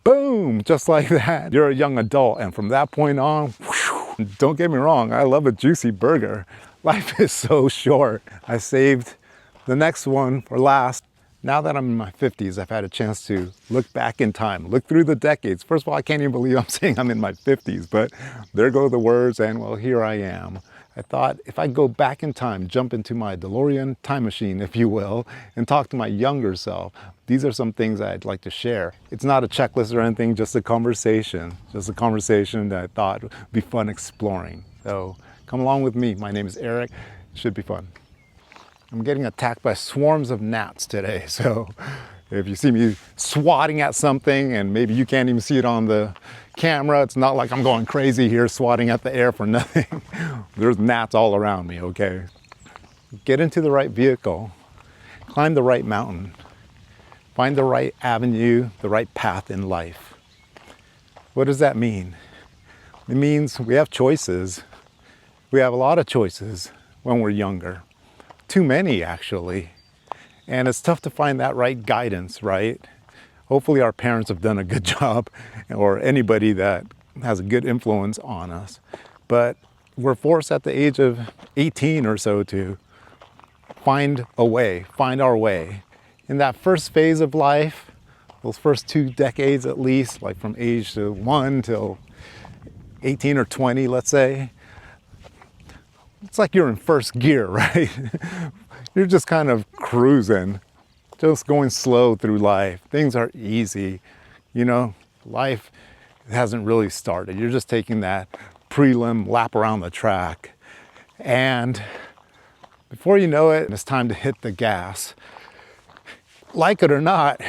boom, just like that, you're a young adult. And from that point on, whew, don't get me wrong, I love a juicy burger. Life is so short. I saved the next one for last. Now that I'm in my 50s, I've had a chance to look back in time, look through the decades. First of all, I can't even believe I'm saying I'm in my 50s, but there go the words, and well, here I am. I thought if I go back in time, jump into my DeLorean time machine, if you will, and talk to my younger self, these are some things I'd like to share. It's not a checklist or anything, just a conversation that I thought would be fun exploring. So come along with me. My name is Eric. It should be fun. I'm getting attacked by swarms of gnats today, so if you see me swatting at something and maybe you can't even see it on the camera, it's not like I'm going crazy here swatting at the air for nothing. There's gnats all around me, okay? Get into the right vehicle, climb the right mountain, find the right avenue, the right path in life. What does that mean? It means we have choices. We have a lot of choices when we're younger. Too many, actually. And it's tough to find that right guidance, right? Hopefully our parents have done a good job, or anybody that has a good influence on us. But we're forced at the age of 18 or so to find a way, find our way. In that first phase of life, those first 2 decades at least, like from age 1 till 18 or 20, let's say, it's like you're in first gear, right? You're just kind of cruising, just going slow through life. Things are easy. You know, life hasn't really started. You're just taking that prelim lap around the track. And before you know it, it's time to hit the gas. Like it or not,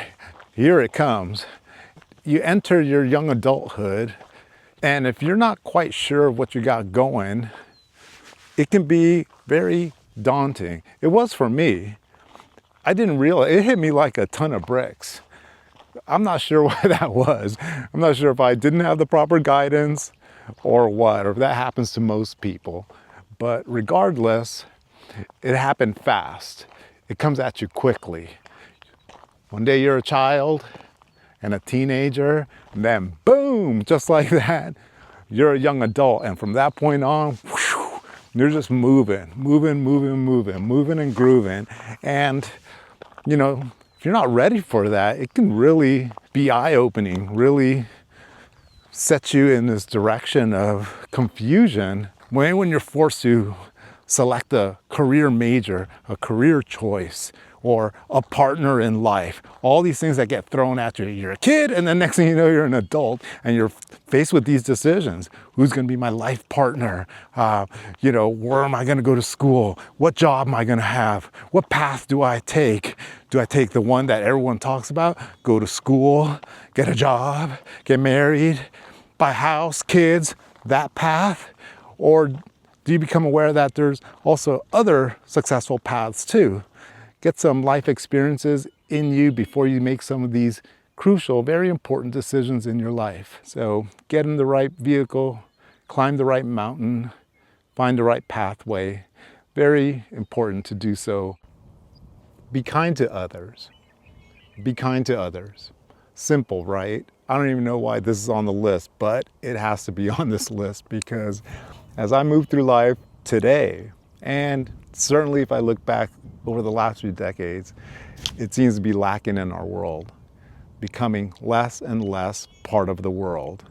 here it comes. You enter your young adulthood, and if you're not quite sure of what you got going, it can be very daunting. It was for me. I didn't realize, it hit me like a ton of bricks. I'm not sure why that was. I'm not sure if I didn't have the proper guidance or what, or if that happens to most people. But regardless, it happened fast. It comes at you quickly. One day you're a child and a teenager, and then boom, just like that, you're a young adult. And from that point on, whew, you're just moving and grooving. And, you know, if you're not ready for that, it can really be eye-opening, really set you in this direction of confusion when you're forced to select a career major, a career choice, or a partner in life. All these things that get thrown at you. You're a kid, and then next thing you know, you're an adult, and you're faced with these decisions. Who's gonna be my life partner? You know, where am I gonna go to school? What job am I gonna have? What path do I take? Do I take the one that everyone talks about? Go to school, get a job, get married, buy a house, kids, that path? Or do you become aware that there's also other successful paths too? Get some life experiences in you before you make some of these crucial, very important decisions in your life. So get in the right vehicle, climb the right mountain, find the right pathway. Very important to do so. Be kind to others. Be kind to others. Simple, right? I don't even know why this is on the list, but it has to be on this list because as I move through life today, and certainly if I look back over the last few decades, it seems to be lacking in our world, becoming less and less part of the world.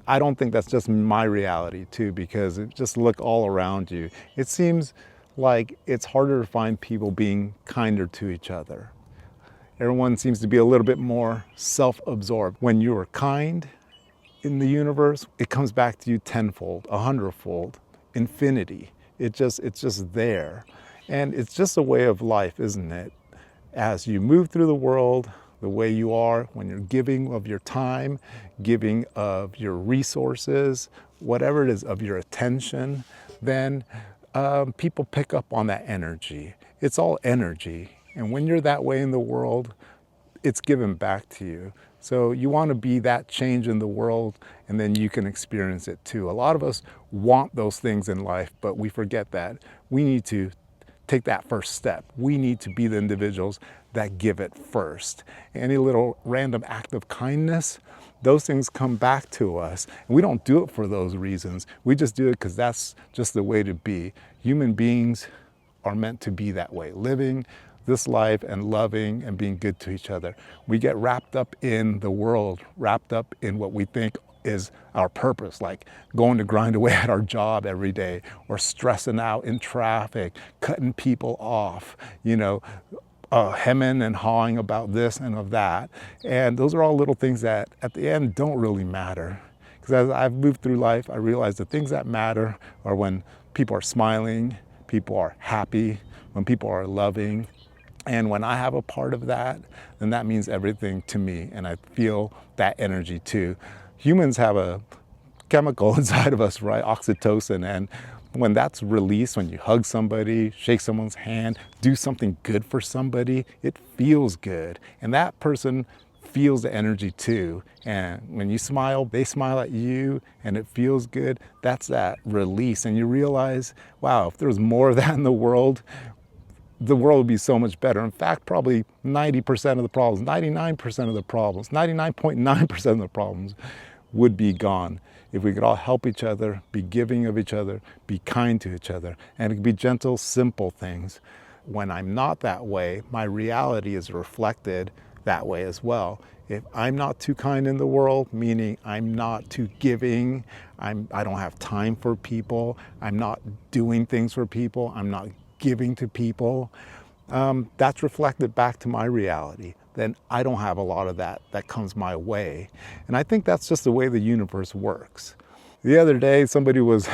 I don't think that's just my reality too, because just look all around you. It seems like it's harder to find people being kinder to each other. Everyone seems to be a little bit more self-absorbed. When you are kind in the universe, it comes back to you tenfold, 100-fold, infinity. It's just there. And it's just a way of life, isn't it? As you move through the world, the way you are, when you're giving of your time, giving of your resources, whatever it is, of your attention, then people pick up on that energy. It's all energy. And when you're that way in the world, it's given back to you. So you want to be that change in the world, and then you can experience it too. A lot of us want those things in life, but we forget that. We need to take that first step. We need to be the individuals that give it first. Any little random act of kindness those things come back to us. And we don't do it for those reasons. We just do it because that's just the way to be. Human beings are meant to be that way, living this life and loving and being good to each other. We get wrapped up in the world, wrapped up in what we think is our purpose, like going to grind away at our job every day, or stressing out in traffic, cutting people off, hemming and hawing about this and of that. And those are all little things that at the end don't really matter. Because as I've moved through life, I realized the things that matter are when people are smiling, people are happy, when people are loving. And when I have a part of that, then that means everything to me. And I feel that energy too. Humans have a chemical inside of us, right? Oxytocin. And when that's released, when you hug somebody, shake someone's hand, do something good for somebody, it feels good. And that person feels the energy too. And when you smile, they smile at you and it feels good. That's that release. And you realize, wow, if there was more of that in the world would be so much better. In fact, probably 90% of the problems, 99% of the problems, 99.9% of the problems would be gone if we could all help each other, be giving of each other, be kind to each other, and it could be gentle, simple things. When I'm not that way, my reality is reflected that way as well. If I'm not too kind in the world, meaning I'm not too giving, I don't have time for people, I'm not doing things for people, I'm not giving to people, that's reflected back to my reality. Then I don't have a lot of that comes my way. And I think that's just the way the universe works. The other day, somebody was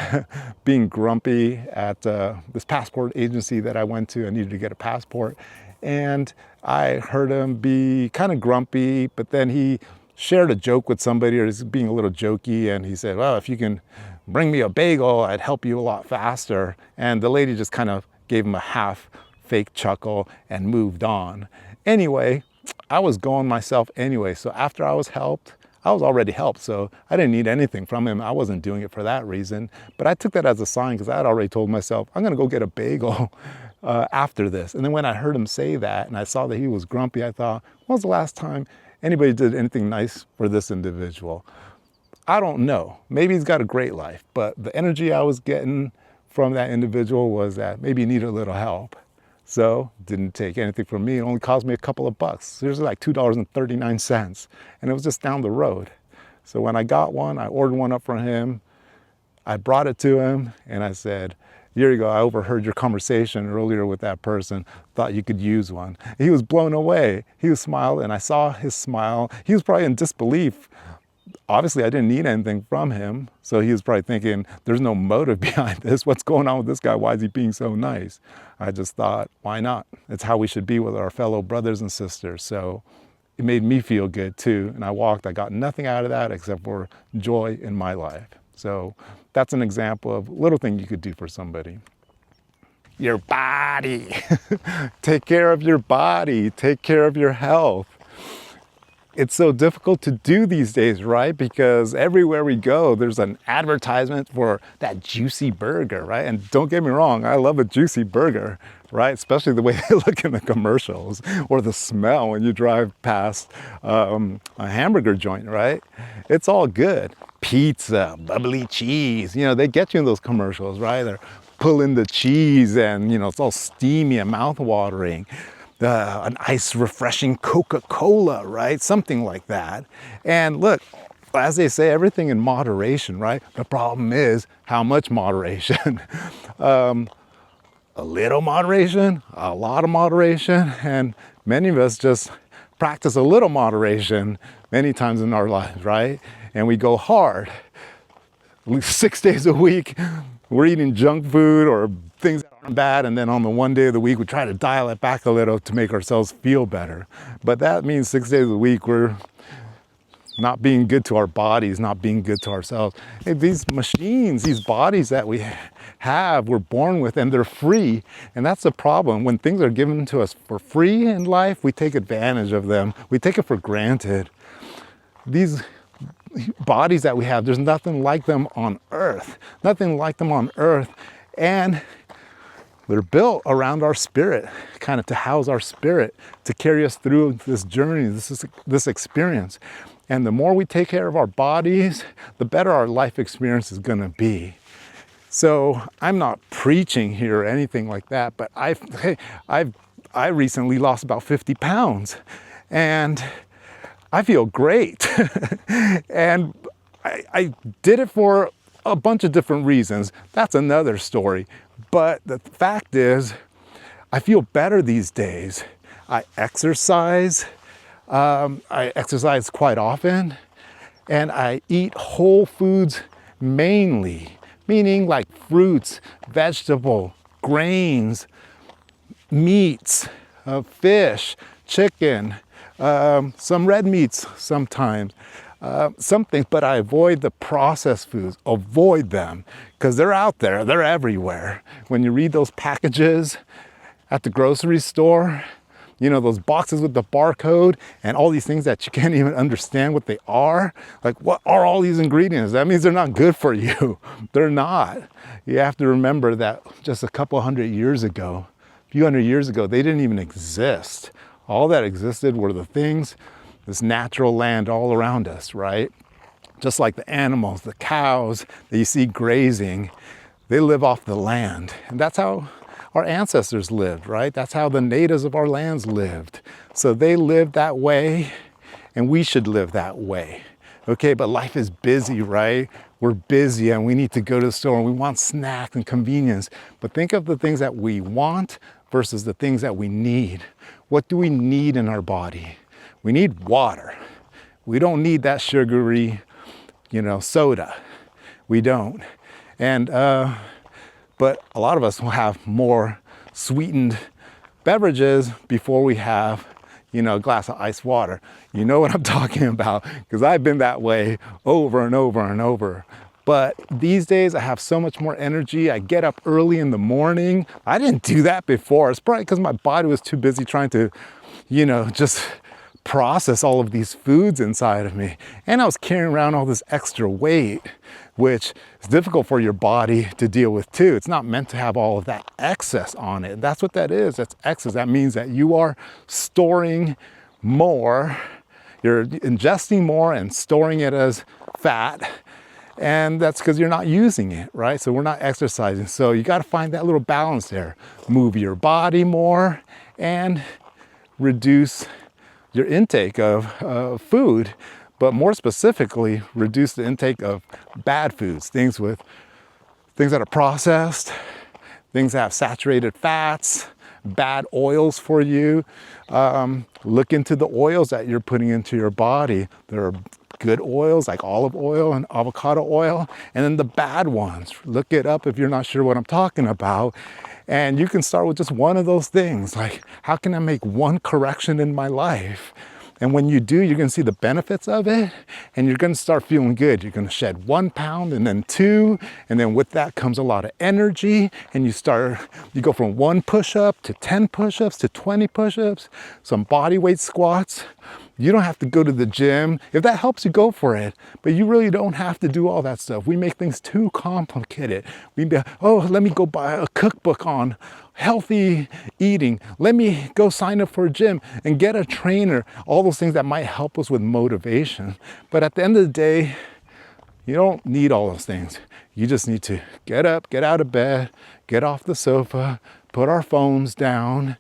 being grumpy at this passport agency that I went to. I needed to get a passport. And I heard him be kind of grumpy, but then he shared a joke with somebody, or he's being a little jokey, and he said, well, if you can bring me a bagel, I'd help you a lot faster. And the lady just kind of gave him a half fake chuckle and moved on. Anyway, I was going myself anyway. So after I was helped, I was already helped. So I didn't need anything from him. I wasn't doing it for that reason. But I took that as a sign because I had already told myself, I'm going to go get a bagel after this. And then when I heard him say that and I saw that he was grumpy, I thought, when was the last time anybody did anything nice for this individual? I don't know. Maybe he's got a great life. But the energy I was getting from that individual was that maybe he needed a little help. So didn't take anything from me. It only cost me a couple of bucks. It was like $2.39, and it was just down the road. So when I got one, I ordered one up for him. I brought it to him and I said, here you go, I overheard your conversation earlier with that person, thought you could use one. He was blown away. He was smiling and I saw his smile. He was probably in disbelief. Obviously, I didn't need anything from him. So he was probably thinking, there's no motive behind this. What's going on with this guy? Why is he being so nice? I just thought, why not? It's how we should be with our fellow brothers and sisters. So it made me feel good too. And I walked, I got nothing out of that except for joy in my life. So that's an example of a little thing you could do for somebody. Your body. Take care of your body. Take care of your health. It's so difficult to do these days, right? Because everywhere we go, there's an advertisement for that juicy burger, right? And don't get me wrong, I love a juicy burger, right? Especially the way they look in the commercials or the smell when you drive past a hamburger joint, right? It's all good. Pizza, bubbly cheese, they get you in those commercials, right? They're pulling the cheese and, it's all steamy and mouth-watering. An ice refreshing Coca-Cola, right? Something like that. And look, as they say, everything in moderation, right? The problem is how much moderation. A little moderation, a lot of moderation, and many of us just practice a little moderation many times in our lives, right? And we go hard. 6 days a week, we're eating junk food or things that aren't bad, and then on the one day of the week we try to dial it back a little to make ourselves feel better. But that means 6 days a week we're not being good to our bodies, not being good to ourselves. Hey, these machines, these bodies that we have, we're born with, and they're free. And that's the problem. When things are given to us for free in life, we take advantage of them. We take it for granted. These bodies that we have, there's nothing like them on earth. Nothing like them on earth. And they're built around our spirit, kind of to house our spirit, to carry us through this journey, this experience. And the more we take care of our bodies, the better our life experience is gonna be. So I'm not preaching here or anything like that, but I recently lost about 50 pounds and I feel great. And I did it for a bunch of different reasons. That's another story. But the fact is, I feel better these days. I exercise quite often, and I eat whole foods mainly, meaning like fruits, vegetable, grains, meats, fish, chicken, some red meats sometimes, some things, but I avoid the processed foods, avoid them, because they're out there, they're everywhere. When you read those packages at the grocery store, you know, those boxes with the barcode and all these things that you can't even understand what they are. Like, what are all these ingredients? That means they're not good for you. They're not. You have to remember that just a couple hundred years ago, a few hundred years ago, they didn't even exist. All that existed were the things, this natural land all around us, right? Just like the animals, the cows that you see grazing, they live off the land. And that's how our ancestors lived, right? That's how the natives of our lands lived. So they lived that way, and we should live that way. Okay, but life is busy, right? We're busy and we need to go to the store and we want snacks and convenience. But think of the things that we want versus the things that we need. What do we need in our body? We need water. We don't need that sugary, soda. We don't. And, but a lot of us will have more sweetened beverages before we have, a glass of ice water. You know what I'm talking about, because I've been that way over and over and over. But these days I have so much more energy. I get up early in the morning. I didn't do that before. It's probably because my body was too busy trying to, just process all of these foods inside of me. And I was carrying around all this extra weight, which is difficult for your body to deal with too. It's not meant to have all of that excess on it. That's what that is. That's excess. That means that you are storing more, you're ingesting more and storing it as fat. And that's because you're not using it, right? So we're not exercising. So you got to find that little balance there. Move your body more and reduce your intake of food, but more specifically, reduce the intake of bad foods, things that are processed, things that have saturated fats, bad oils for you. Look into the oils that you're putting into your body. There are good oils like olive oil and avocado oil, and then the bad ones. Look it up if you're not sure what I'm talking about. And you can start with just one of those things. Like, how can I make one correction in my life? And when you do, you're gonna see the benefits of it, and you're gonna start feeling good. You're gonna shed 1 pound and then 2, and then with that comes a lot of energy, and you go from 1 push-up to 10 push-ups to 20 push-ups, some body weight squats. You don't have to go to the gym. If that helps you, go for it. But you really don't have to do all that stuff. We make things too complicated. Let me go buy a cookbook on healthy eating. Let me go sign up for a gym and get a trainer. All those things that might help us with motivation. But at the end of the day, you don't need all those things. You just need to get up, get out of bed, get off the sofa, put our phones down,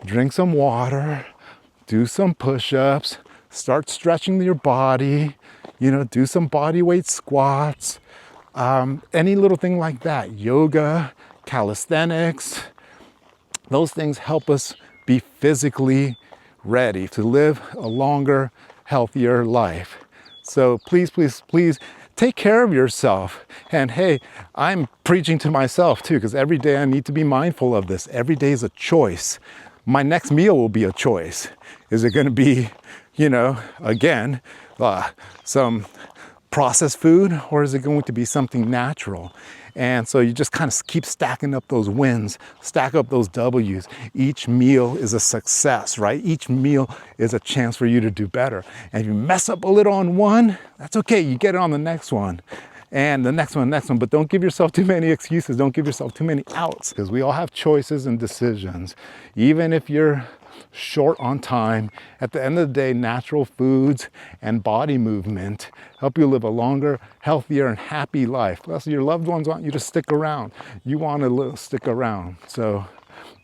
drink some water, do some push-ups, start stretching your body, do some body weight squats, any little thing like that. Yoga, calisthenics, those things help us be physically ready to live a longer, healthier life. So please, please, please take care of yourself. And hey, I'm preaching to myself too, because every day I need to be mindful of this. Every day is a choice. My next meal will be a choice. Is it going to be, again, some processed food, or is it going to be something natural? And so you just kind of keep stacking up those wins, stack up those W's. Each meal is a success, right? Each meal is a chance for you to do better. And if you mess up a little on one, that's okay. You get it on the next one. And the next one, but don't give yourself too many excuses. Don't give yourself too many outs, because we all have choices and decisions. Even if you're short on time. At the end of the day, natural foods and body movement help you live a longer, healthier, and happy life. Plus, your loved ones want you to stick around. You want to stick around. So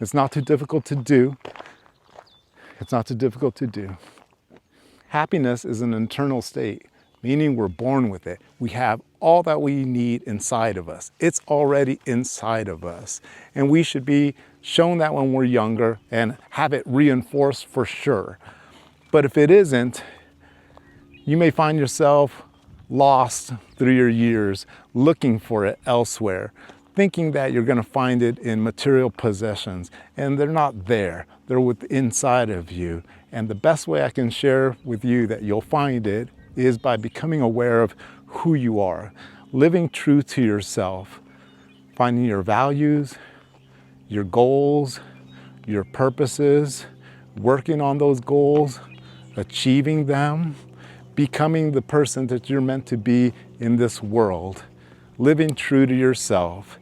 it's not too difficult to do. It's not too difficult to do. Happiness is an internal state, meaning we're born with it. We have all that we need inside of us. It's already inside of us. And we should be shown that when we're younger and have it reinforced for sure. But if it isn't, you may find yourself lost through your years looking for it elsewhere, thinking that you're going to find it in material possessions, and they're not there. They're inside of you. And the best way I can share with you that you'll find it is by becoming aware of who you are, living true to yourself, finding your values, your goals, your purposes, working on those goals, achieving them, becoming the person that you're meant to be in this world, living true to yourself,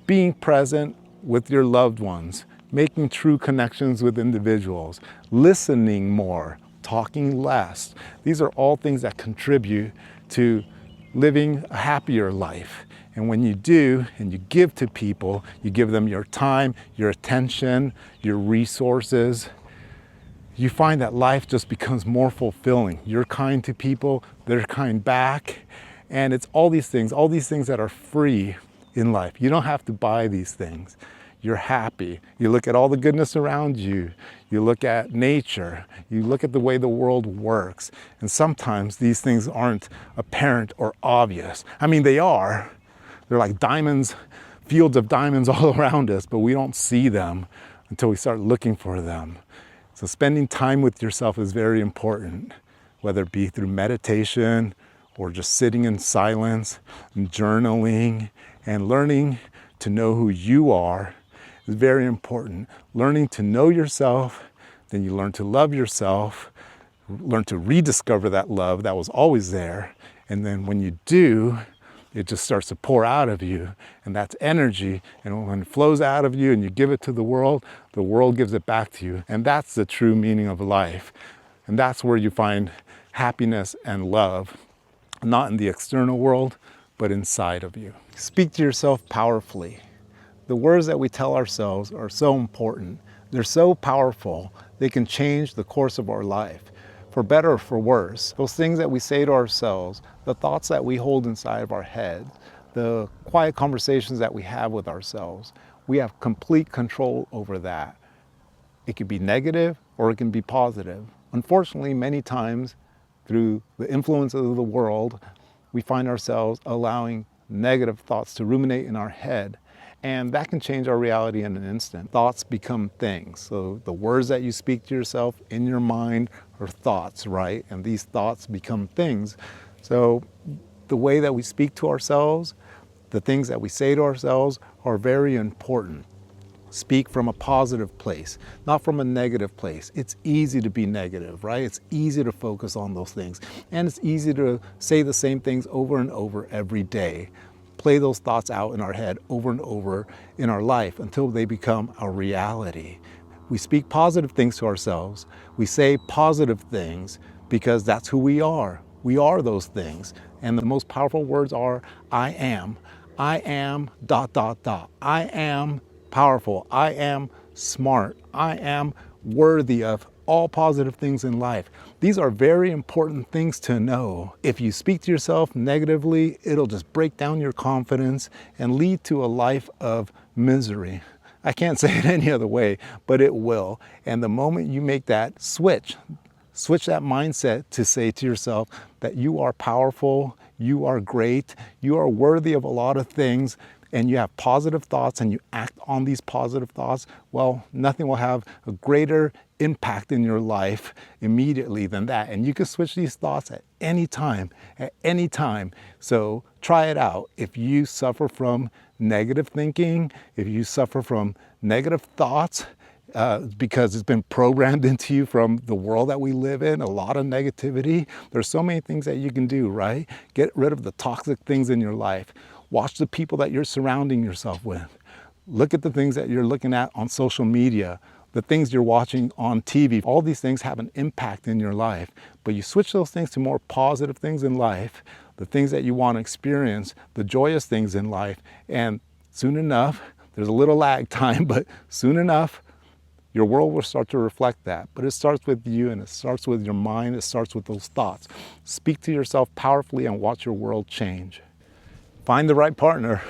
being present with your loved ones, making true connections with individuals, listening more, talking less. These are all things that contribute to living a happier life. And when you do, and you give to people, you give them your time, your attention, your resources, you find that life just becomes more fulfilling. You're kind to people, they're kind back. And it's all these things that are free in life. You don't have to buy these things. You're happy. You look at all the goodness around you. You look at nature. You look at the way the world works. And sometimes these things aren't apparent or obvious. I mean, they are. They're like diamonds, fields of diamonds all around us, but we don't see them until we start looking for them. So spending time with yourself is very important, whether it be through meditation or just sitting in silence and journaling and learning to know who you are is very important. Learning to know yourself, then you learn to love yourself, learn to rediscover that love that was always there. And then when you do, it just starts to pour out of you, and that's energy. And when it flows out of you and you give it to the world gives it back to you. And that's the true meaning of life. And that's where you find happiness and love, not in the external world, but inside of you. Speak to yourself powerfully. The words that we tell ourselves are so important. They're so powerful, they can change the course of our life, for better or for worse. Those things that we say to ourselves, the thoughts that we hold inside of our head, the quiet conversations that we have with ourselves, we have complete control over that. It can be negative or it can be positive. Unfortunately, many times through the influence of the world, we find ourselves allowing negative thoughts to ruminate in our head. And that can change our reality in an instant. Thoughts become things. So the words that you speak to yourself in your mind are thoughts, right? And these thoughts become things. So the way that we speak to ourselves, the things that we say to ourselves are very important. Speak from a positive place, not from a negative place. It's easy to be negative, right? It's easy to focus on those things. And it's easy to say the same things over and over every day. Play those thoughts out in our head over and over in our life until they become our reality. We speak positive things to ourselves. We say positive things because that's who we are. We are those things. And the most powerful words are, I am. I am ... I am powerful. I am smart. I am worthy of all positive things in life. These are very important things to know. If you speak to yourself negatively, it'll just break down your confidence and lead to a life of misery. I can't say it any other way, but it will. And the moment you make that switch that mindset to say to yourself that you are powerful, you are great, you are worthy of a lot of things, and you have positive thoughts and you act on these positive thoughts, well, nothing will have a greater impact in your life immediately than that. And you can switch these thoughts at any time. So try it out. If you suffer from negative thinking, if you suffer from negative thoughts, because it's been programmed into you from the world that we live in, a lot of negativity, there's so many things that you can do, right? Get rid of the toxic things in your life. Watch the people that you're surrounding yourself with. Look at the things that you're looking at on social media. the things you're watching on TV. All these things have an impact in your life, but you switch those things to more positive things in life, the things that you want to experience, the joyous things in life, and soon enough, there's a little lag time, but soon enough, your world will start to reflect that. But it starts with you, and it starts with your mind, it starts with those thoughts. Speak to yourself powerfully and watch your world change. Find the right partner.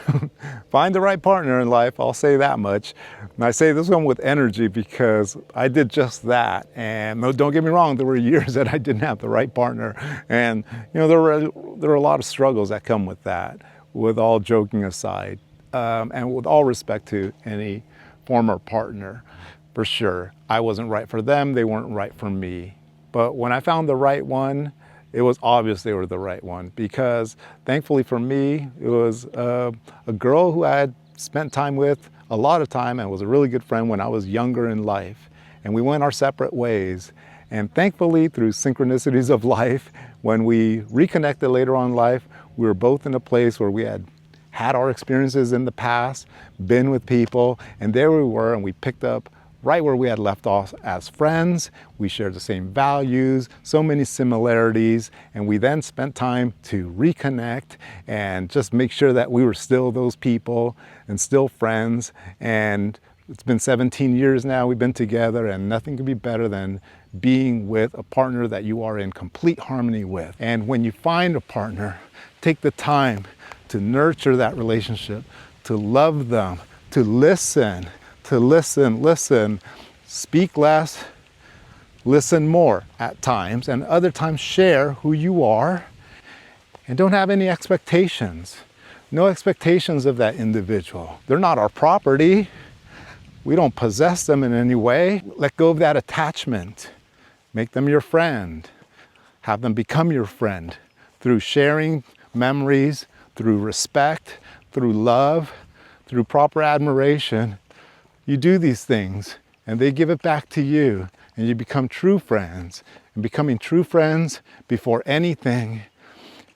Find the right partner in life, I'll say that much. And I say this one with energy because I did just that. And no, don't get me wrong, there were years that I didn't have the right partner. And there were a lot of struggles that come with that, with all joking aside. And with all respect to any former partner, for sure. I wasn't right for them, they weren't right for me. But when I found the right one, it was obvious they were the right one, because thankfully for me, it was a girl who I had spent time with a lot of time and was a really good friend when I was younger in life. And we went our separate ways. And thankfully, through synchronicities of life, when we reconnected later on in life, we were both in a place where we had our experiences in the past, been with people, and there we were, and we picked up right where we had left off as friends. We shared the same values, so many similarities, and we then spent time to reconnect and just make sure that we were still those people and still friends. And it's been 17 years now we've been together, and nothing could be better than being with a partner that you are in complete harmony with. And when you find a partner, take the time to nurture that relationship, to love them, to listen, speak less, listen more at times, and other times share who you are, and don't have any expectations. No expectations of that individual. They're not our property. We don't possess them in any way. Let go of that attachment. Make them your friend. Have them become your friend through sharing memories, through respect, through love, through proper admiration. You do these things and they give it back to you, and you become true friends. And becoming true friends before anything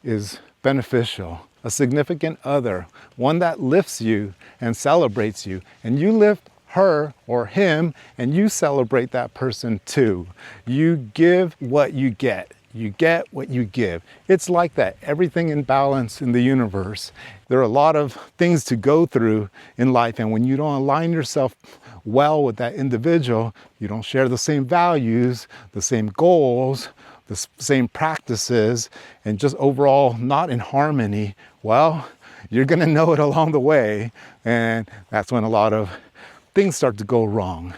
is beneficial. A significant other, one that lifts you and celebrates you, and you lift her or him and you celebrate that person too. You give what you get. You get what you give. It's like that. Everything in balance in the universe. There are a lot of things to go through in life, and when you don't align yourself well with that individual, you don't share the same values, the same goals, the same practices, and just overall not in harmony, well, you're gonna know it along the way, and that's when a lot of things start to go wrong.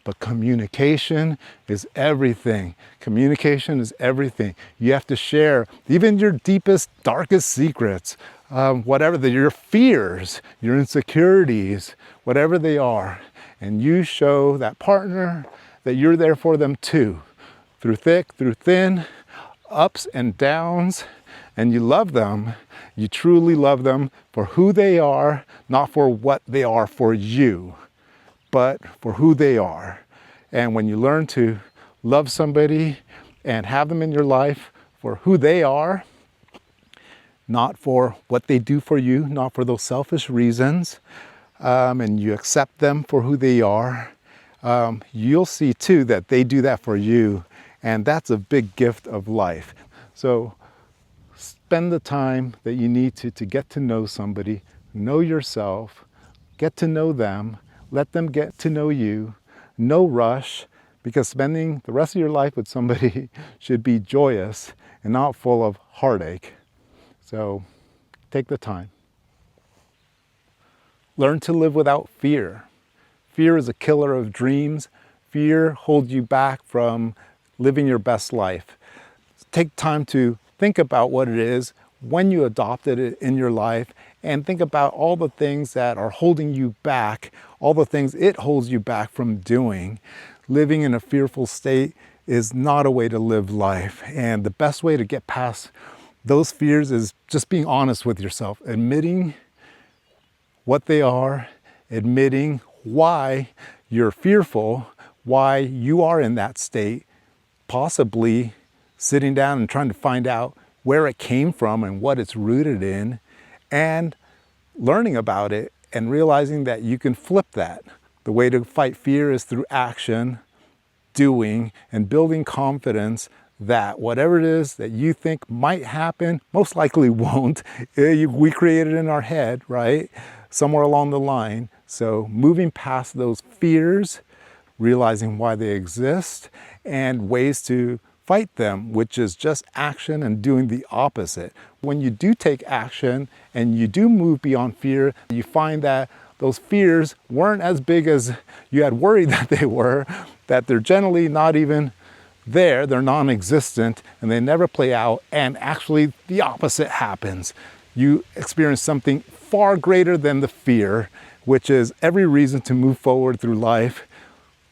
But communication is everything. Communication is everything. You have to share even your deepest, darkest secrets, whatever your fears, your insecurities, whatever they are. And you show that partner that you're there for them too, through thick, through thin, ups and downs, and you love them. You truly love them for who they are, not for what they are for you, but for who they are. And when you learn to love somebody and have them in your life for who they are, not for what they do for you, not for those selfish reasons, and you accept them for who they are, you'll see too that they do that for you. And that's a big gift of life. So spend the time that you need to get to know somebody, know yourself, get to know them, let them get to know you. No rush, because spending the rest of your life with somebody should be joyous and not full of heartache. So take the time. Learn to live without fear. Fear is a killer of dreams. Fear holds you back from living your best life. Take time to think about what it is when you adopted it in your life, and think about all the things that are holding you back, all the things it holds you back from doing. Living in a fearful state is not a way to live life. And the best way to get past those fears is just being honest with yourself, admitting what they are, admitting why you're fearful, why you are in that state, possibly sitting down and trying to find out where it came from and what it's rooted in, and learning about it and realizing that you can flip that. The way to fight fear is through action, doing, and building confidence that whatever it is that you think might happen, most likely won't. We create it in our head, right? Somewhere along the line. So moving past those fears, realizing why they exist, and ways to fight them, which is just action and doing the opposite. When you do take action and you do move beyond fear, you find that those fears weren't as big as you had worried that they were, that they're generally not even there, they're non-existent, and they never play out, and actually the opposite happens. You experience something far greater than the fear, which is every reason to move forward through life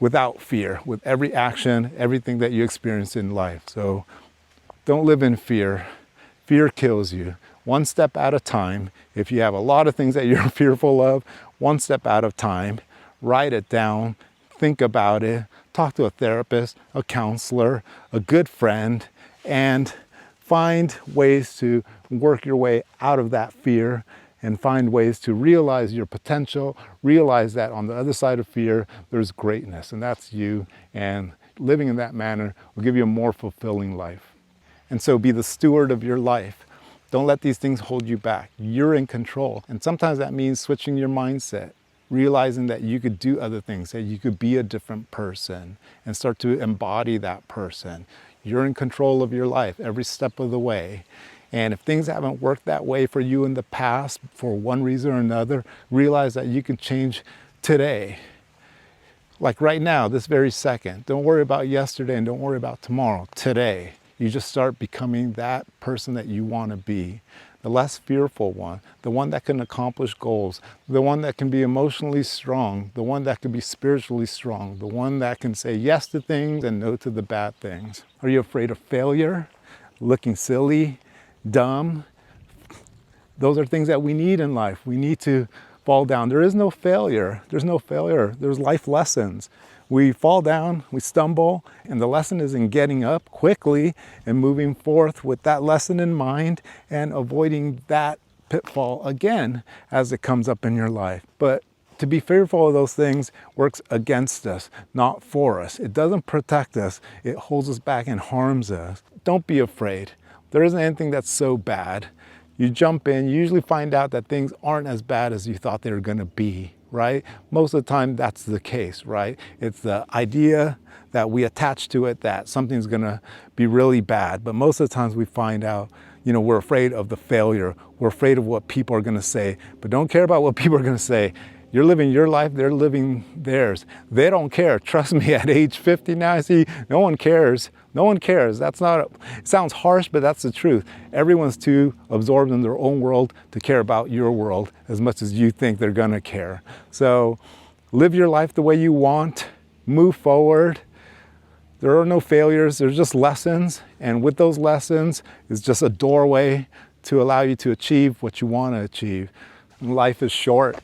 without fear, with every action, everything that you experience in life. So don't live in fear. Fear kills you. One step at a time. If you have a lot of things that you're fearful of, one step at a time. Write it down, think about it, talk to a therapist, a counselor, a good friend, and find ways to work your way out of that fear and find ways to realize your potential, realize that on the other side of fear, there's greatness, and that's you. And living in that manner will give you a more fulfilling life. And so be the steward of your life. Don't let these things hold you back. You're in control. And sometimes that means switching your mindset, realizing that you could do other things, that you could be a different person and start to embody that person. You're in control of your life every step of the way. And if things haven't worked that way for you in the past for one reason or another, realize that you can change today. Like right now, this very second. Don't worry about yesterday and don't worry about tomorrow. Today, you just start becoming that person that you want to be. The less fearful one, the one that can accomplish goals, the one that can be emotionally strong, the one that can be spiritually strong, the one that can say yes to things and no to the bad things. Are you afraid of failure? Looking silly? Dumb? Those are things that we need in life. We need to fall down. There is no failure. There's no failure. There's life lessons. We fall down, we stumble, and the lesson is in getting up quickly and moving forth with that lesson in mind and avoiding that pitfall again as it comes up in your life. But to be fearful of those things works against us, not for us. It doesn't protect us. It holds us back and harms us. Don't be afraid. There isn't anything that's so bad. You jump in, you usually find out that things aren't as bad as you thought they were going to be, right? Most of the time that's the case, right? It's the idea that we attach to it that something's going to be really bad. But most of the times we find out, we're afraid of the failure. We're afraid of what people are going to say. But don't care about what people are going to say. You're living your life, they're living theirs. They don't care. Trust me, at age 50 now, I see no one cares. No one cares. It sounds harsh, but that's the truth. Everyone's too absorbed in their own world to care about your world as much as you think they're gonna care. So live your life the way you want, move forward. There are no failures, there's just lessons. And with those lessons is just a doorway to allow you to achieve what you wanna achieve. Life is short.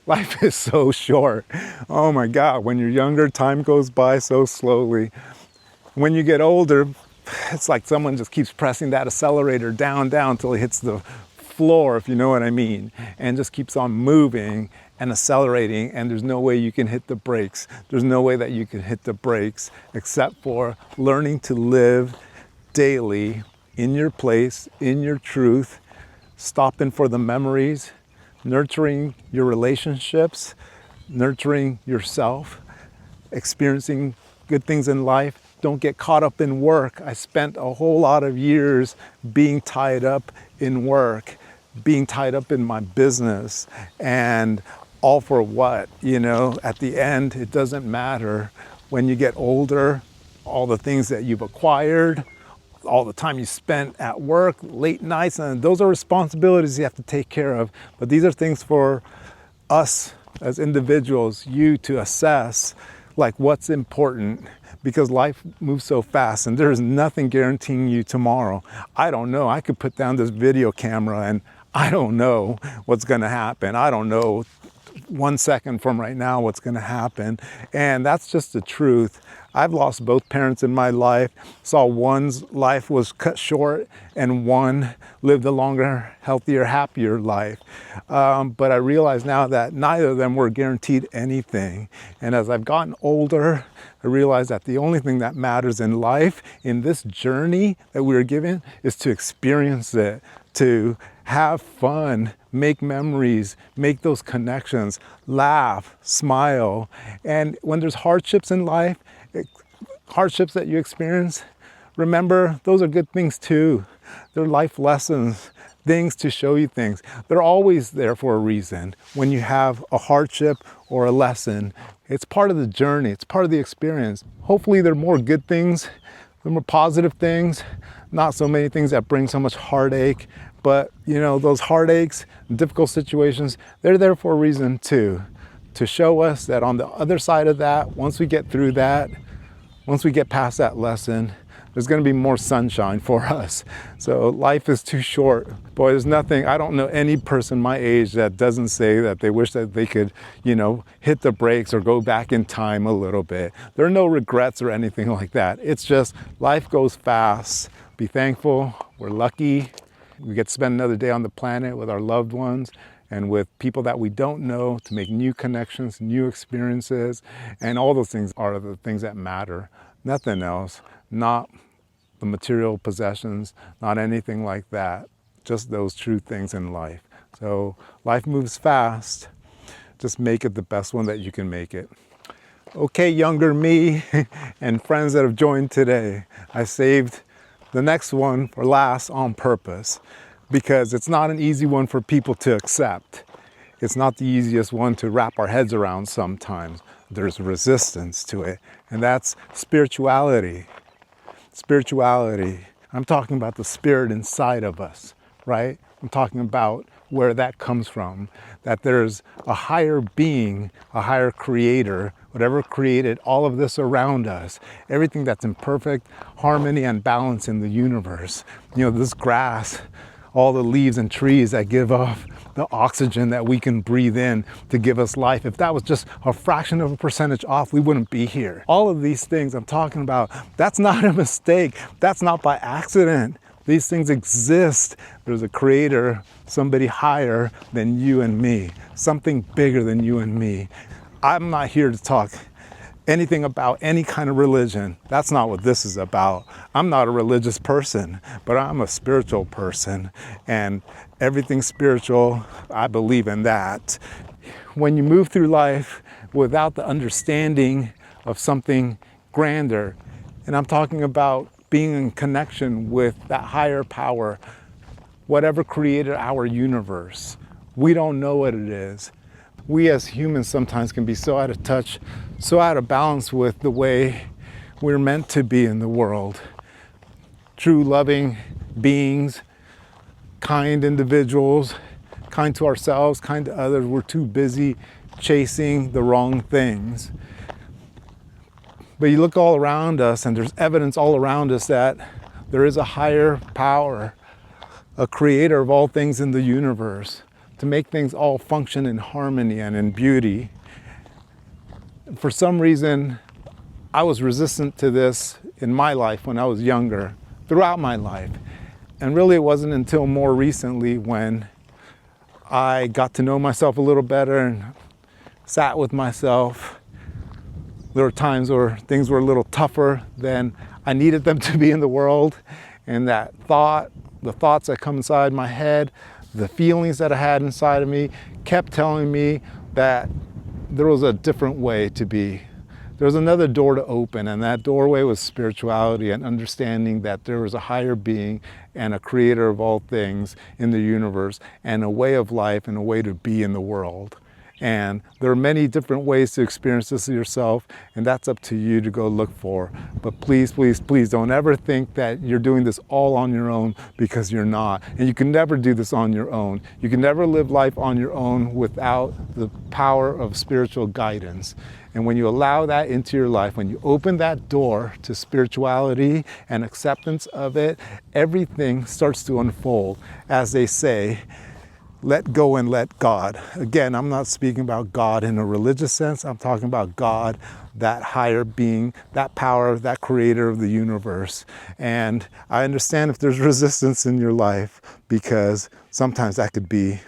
Life is so short. Oh my God, when you're younger, time goes by so slowly. When you get older, it's like someone just keeps pressing that accelerator down until it hits the floor, if you know what I mean, and just keeps on moving and accelerating, and there's no way you can hit the brakes. There's no way that you can hit the brakes except for learning to live daily in your place, in your truth, stopping for the memories, nurturing your relationships, nurturing yourself, experiencing good things in life. Don't get caught up in work. I spent a whole lot of years being tied up in work, being tied up in my business, and all for what? At the end, it doesn't matter. When you get older, all the things that you've acquired, all the time you spent at work, late nights, and those are responsibilities you have to take care of. But these are things for us as individuals, you to assess, like what's important, because life moves so fast and there's nothing guaranteeing you tomorrow. I don't know. I could put down this video camera and I don't know what's going to happen. I don't know 1 second from right now what's going to happen. And that's just the truth. I've lost both parents in my life, saw one's life was cut short and one lived a longer, healthier, happier life. But I realize now that neither of them were guaranteed anything. And as I've gotten older, I realize that the only thing that matters in life, in this journey that we are given, is to experience it, to have fun, make memories, make those connections, laugh, smile. And when there's hardships in life, hardships that you experience, remember, those are good things too. They're life lessons, things to show you things. They're always there for a reason. When you have a hardship or a lesson, it's part of the journey, it's part of the experience. Hopefully there are more good things, there are more positive things, not so many things that bring so much heartache. But you know, those heartaches, difficult situations, they're there for a reason too. To show us that on the other side of that, once we get through that, once we get past that lesson, there's going to be more sunshine for us. So life is too short. Boy, there's nothing, I don't know any person my age that doesn't say that they wish that they could, you know, hit the brakes or go back in time a little bit. There are no regrets or anything like that. It's just life goes fast. Be thankful. We're lucky. We get to spend another day on the planet with our loved ones and with people that we don't know, to make new connections, new experiences, and all those things are the things that matter. Nothing else, not the material possessions, not anything like that, just those true things in life. So life moves fast, just make it the best one that you can make it. Okay, younger me and friends that have joined today, I saved the next one for last on purpose, because it's not an easy one for people to accept. It's not the easiest one to wrap our heads around sometimes. There's resistance to it, and that's spirituality. Spirituality. I'm talking about the spirit inside of us, right? I'm talking about where that comes from, that there's a higher being, a higher creator, whatever created all of this around us, everything that's in perfect harmony and balance in the universe. You know, this grass, all the leaves and trees that give off the oxygen that we can breathe in to give us life. If that was just a fraction of a percentage off, we wouldn't be here. All of these things I'm talking about, that's not a mistake. That's not by accident. These things exist. There's a creator, somebody higher than you and me, something bigger than you and me. I'm not here to talk anything about any kind of religion. That's not what this is about. I'm not a religious person, but I'm a spiritual person, and everything spiritual, I believe in that. When you move through life without the understanding of something grander, and I'm talking about being in connection with that higher power, whatever created our universe, we don't know what it is. We as humans sometimes can be so out of touch, so out of balance with the way we're meant to be in the world. True loving beings, kind individuals, kind to ourselves, kind to others. We're too busy chasing the wrong things. But you look all around us, and there's evidence all around us that there is a higher power, a creator of all things in the universe, to make things all function in harmony and in beauty. For some reason, I was resistant to this in my life when I was younger, throughout my life. And really it wasn't until more recently when I got to know myself a little better and sat with myself. There were times where things were a little tougher than I needed them to be in the world. And that thought, the thoughts that come inside my head, the feelings that I had inside of me kept telling me that there was a different way to be. There was another door to open, and that doorway was spirituality and understanding that there was a higher being and a creator of all things in the universe, and a way of life and a way to be in the world. And there are many different ways to experience this yourself, and that's up to you to go look for. But please, please, please don't ever think that you're doing this all on your own, because you're not. And you can never do this on your own. You can never live life on your own without the power of spiritual guidance. And when you allow that into your life, when you open that door to spirituality and acceptance of it, everything starts to unfold. As they say, let go and let God. Again, I'm not speaking about God in a religious sense. I'm talking about God, that higher being, that power, that creator of the universe. And I understand if there's resistance in your life, because sometimes that could be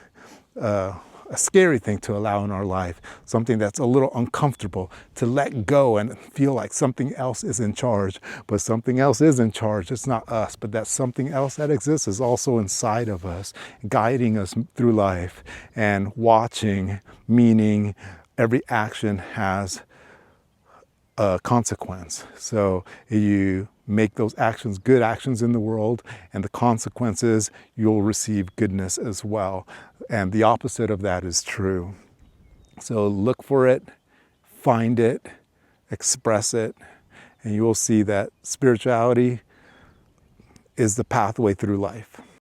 a scary thing to allow in our life, something that's a little uncomfortable to let go and feel like something else is in charge. But something else is in charge. It's not us, but that something else that exists is also inside of us, guiding us through life and watching, meaning every action has a consequence. So you make those actions good actions in the world, and the consequences, you'll receive goodness as well. And the opposite of that is true. So look for it, find it, express it, and you will see that spirituality is the pathway through life.